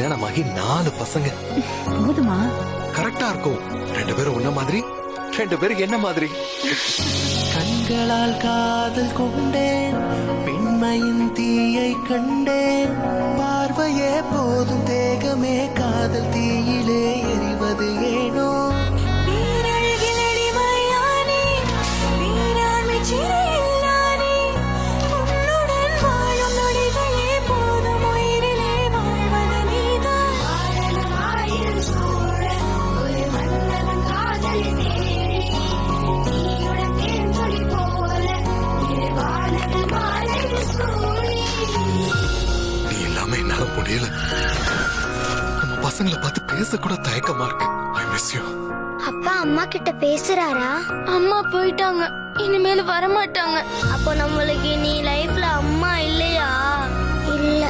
கல்யாணமாகி 4 பசங்க. போதுமா? கரெக்டா இருக்கும். 2 பேரும் உன்ன மாதிரி, 2 பேரும் என்ன மாதிரி. கண்களால் காதல் கொண்டேன், பெண்மையின் தீயை கண்டேன். பார்வையே போதும் தேகமே காதல் தீயிலே எரிவது ஏனோ. நீ இல்லாம என்னால முடியல. நம்ம பசங்களை பார்த்து பேச கூட தயக்கமா இருக்கு. I miss you. அப்பா அம்மா கிட்ட பேசுறாரா? அம்மா போயிட்டாங்க, இனிமேல் வரமாட்டாங்க. அப்போ நம்மளுக்கு நீ லைஃப்ல அம்மா இல்லையா? இல்ல.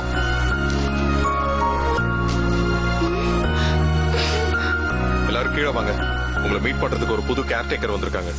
எல்லாரும் கீழே வாங்க. உங்களை மீட் பண்றதுக்கு ஒரு புது கேர்டேக்கர் வந்திருக்காங்க.